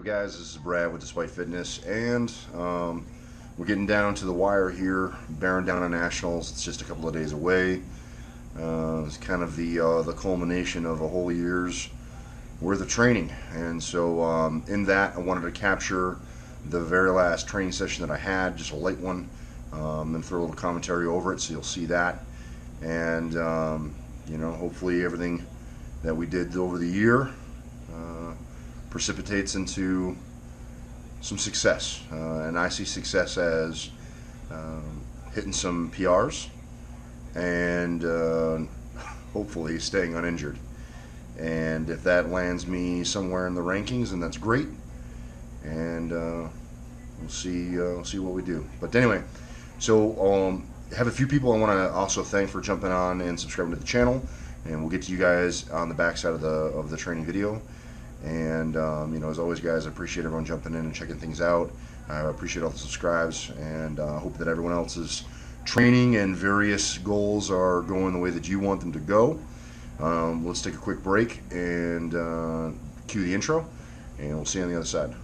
up, guys? This is Brad with Despite Fitness, and we're getting down to the wire here, bearing down on Nationals. It's just a couple of days away. It's kind of the culmination of a whole year's worth of training, and so in that, I wanted to capture the very last training session that I had, just a light one, and throw a little commentary over it, so you'll see that, and you know, hopefully everything that we did over the year precipitates into some success, and I see success as hitting some PRs and hopefully staying uninjured. And if that lands me somewhere in the rankings, then that's great, and we'll see what we do. But anyway, so have a few people I want to also thank for jumping on and subscribing to the channel, and we'll get to you guys on the backside of the training video. And you know, as always, guys, I appreciate everyone jumping in and checking things out. I appreciate all the subscribes, and hope that everyone else's training and various goals are going the way that you want them to go. Let's take a quick break and cue the intro, and we'll see you on the other side.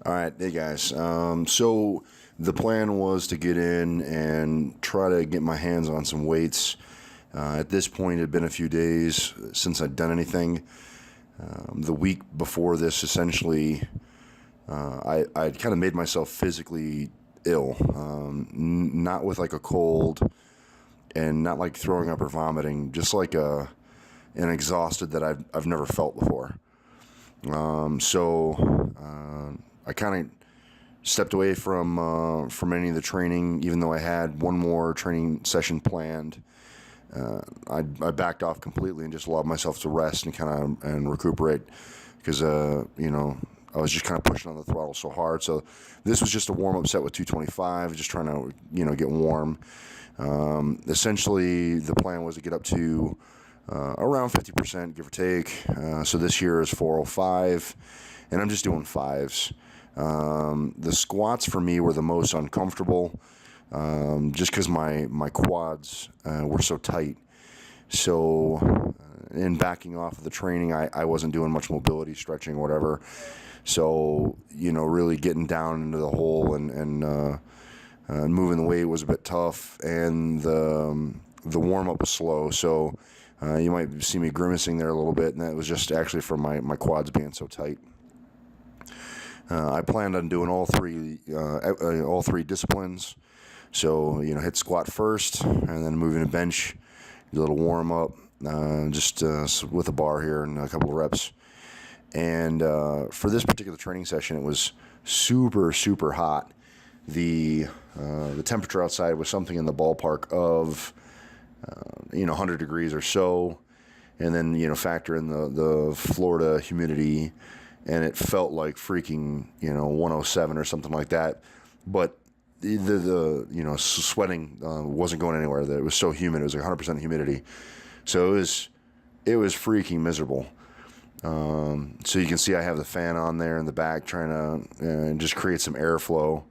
Alright, hey guys, so the plan was to get in and try to get my hands on some weights. At this point, it had been a few days since I'd done anything. The week before this, essentially, I'd kind of made myself physically ill, not with like a cold and not like throwing up or vomiting, just like an exhausted that I've never felt before. I kind of stepped away from any of the training, even though I had one more training session planned. I backed off completely and just allowed myself to rest and kind of recuperate, because you know, I was just kind of pushing on the throttle so hard. So this was just a warm-up set with 225, just trying to, you know, get warm. Essentially, the plan was to get up to around 50%, give or take. So this here is 405, and I'm just doing fives. The squats for me were the most uncomfortable, just because my quads were so tight. So in backing off of the training, I wasn't doing much mobility, stretching, whatever. So, you know, really getting down into the hole and moving the weight was a bit tough, and the warm-up was slow. So you might see me grimacing there a little bit, and that was just actually from my quads being so tight. I planned on doing all three disciplines. So, you know, hit squat first, and then moving to bench, do a little warm up, just with a bar here and a couple of reps. And for this particular training session, it was super hot. The temperature outside was something in the ballpark of you know, 100 degrees or so, and then, you know, factor in the Florida humidity, and it felt like freaking, you know, 107 or something like that. But the you know, sweating wasn't going anywhere. It was so humid. It was like 100% humidity. So it was freaking miserable. So you can see I have the fan on there in the back, trying to just create some airflow.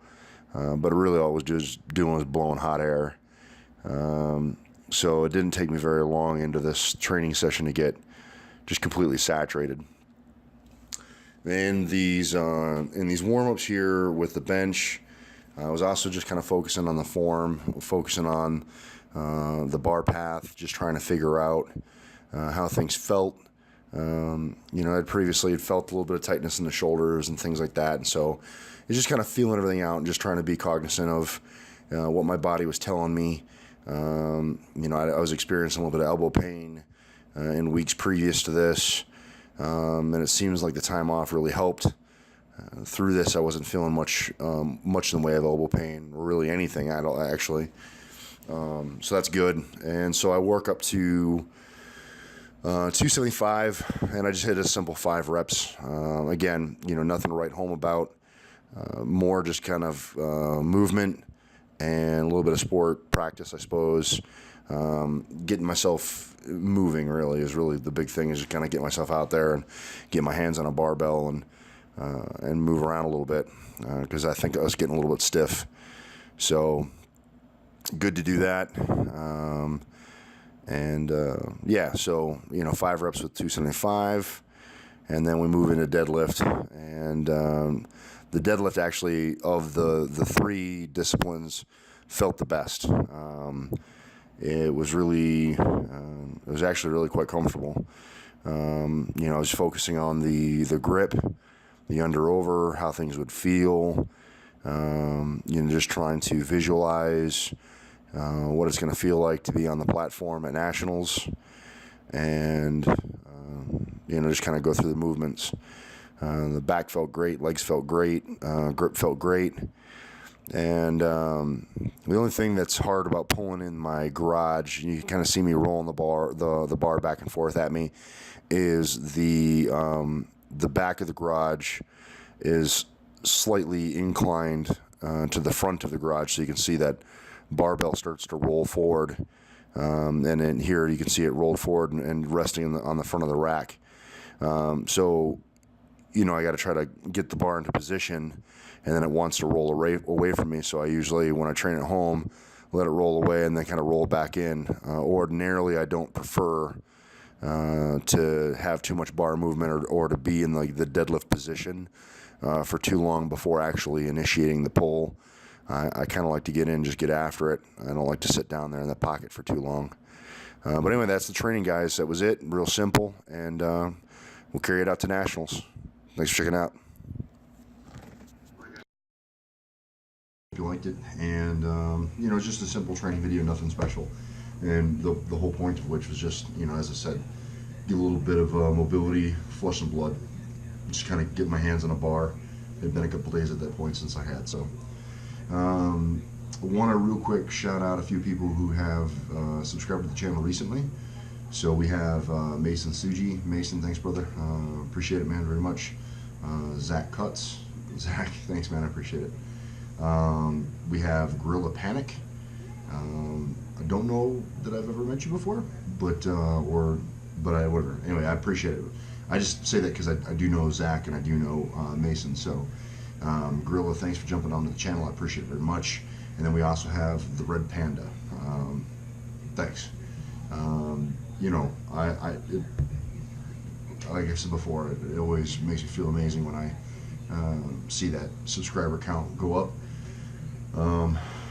But really all I was just doing was blowing hot air. So it didn't take me very long into this training session to get just completely saturated. In these warm-ups here with the bench, I was also just kind of focusing on the form, focusing on the bar path, just trying to figure out how things felt. You know, I'd previously felt a little bit of tightness in the shoulders and things like that, and so it's just kind of feeling everything out and just trying to be cognizant of what my body was telling me. You know, I was experiencing a little bit of elbow pain in weeks previous to this. And it seems like the time off really helped. Through this, I wasn't feeling much in the way of elbow pain, or really anything at all, actually. So that's good. And so I work up to 275, and I just hit a simple 5 reps. Again, nothing to write home about. More just kind of movement and a little bit of sport practice, I suppose. Getting myself moving really is really the big thing, is just kind of get myself out there and get my hands on a barbell and move around a little bit, because I think I was getting a little bit stiff. So good to do that. Yeah, so 5 reps with 275, and then we move into deadlift. And the deadlift, actually, of the 3 disciplines, felt the best. It was really, it was actually really quite comfortable. I was focusing on the grip, the under-over, how things would feel. Just trying to visualize what it's going to feel like to be on the platform at Nationals, and just kind of go through the movements. The back felt great, legs felt great, grip felt great, and the only thing that's hard about pulling in my garage, you can kind of see me rolling the bar back and forth at me, is the back of the garage is slightly inclined to the front of the garage, so you can see that barbell starts to roll forward, and then here you can see it rolled forward and resting on the front of the rack. So I got to try to get the bar into position, and then it wants to roll away from me. So I usually, when I train at home, let it roll away and then kind of roll back in. Ordinarily, I don't prefer to have too much bar movement or to be in the deadlift position for too long before actually initiating the pull. I kind of like to get in, just get after it. I don't like to sit down there in the pocket for too long. But anyway, that's the training, guys. That was it. Real simple, and we'll carry it out to Nationals. Thanks for checking out. If you liked it, and it's just a simple training video, nothing special. And the whole point of which was just, as I said, get a little bit of mobility, flush some blood, just kind of get my hands on a bar. It had been a couple days at that point since I had, so. I want to real quick shout out a few people who have subscribed to the channel recently. So we have Mason Suji. Mason, thanks, brother. Appreciate it, man, very much. Zach Cutts. Zach, thanks, man, I appreciate it. We have Gorilla Panic. I don't know that I've ever met you before, but whatever. Anyway, I appreciate it. I just say that because I do know Zach and I do know Mason. So Gorilla, thanks for jumping onto the channel. I appreciate it very much. And then we also have the Red Panda. Thanks. Like I said before, it always makes me feel amazing when I see that subscriber count go up.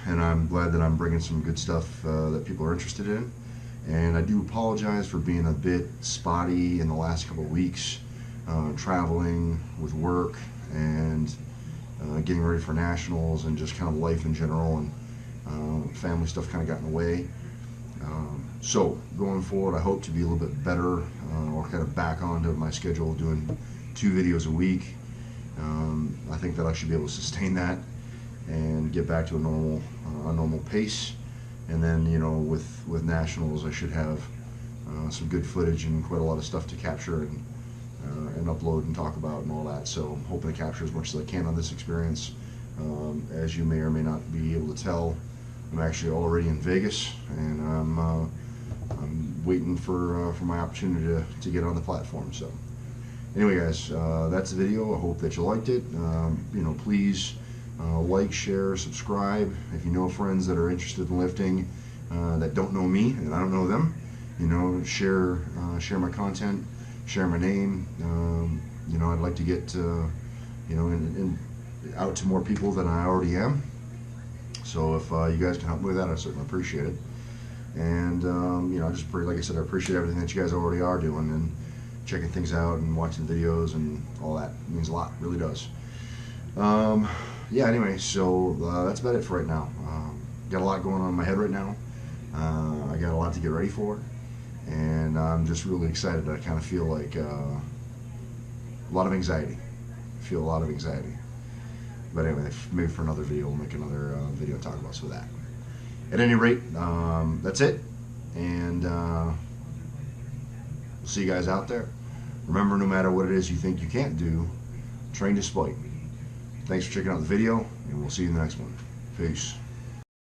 And I'm glad that I'm bringing some good stuff that people are interested in. And I do apologize for being a bit spotty in the last couple of weeks, traveling with work and getting ready for Nationals and just kind of life in general, and family stuff kind of got in the way. So going forward, I hope to be a little bit better, or kind of back onto my schedule of doing 2 videos a week. I think that I should be able to sustain that and get back to a normal pace. And then, with Nationals, I should have some good footage and quite a lot of stuff to capture and upload and talk about and all that. So I'm hoping to capture as much as I can on this experience. As you may or may not be able to tell, I'm actually already in Vegas, and I'm waiting for my opportunity to get on the platform. So anyway, guys, that's the video. I hope that you liked it. Please like, share, subscribe. If you know friends that are interested in lifting that don't know me and I don't know them, share my content, share my name. I'd like to get out to more people than I already am. So if you guys can help me with that, I certainly appreciate it. And like I said, I appreciate everything that you guys already are doing and checking things out and watching videos and all that. It means a lot, it really does. Yeah, anyway, so that's about it for right now. Got a lot going on in my head right now. I got a lot to get ready for, and I'm just really excited. I kind of feel like a lot of anxiety. I feel a lot of anxiety. But anyway, maybe for another video, we'll make another video and talk about some of that. At any rate, that's it, and we'll See you guys out there. Remember, no matter what it is you think you can't do, train despite. Thanks for checking out the video, and we'll see you in the next one. Peace.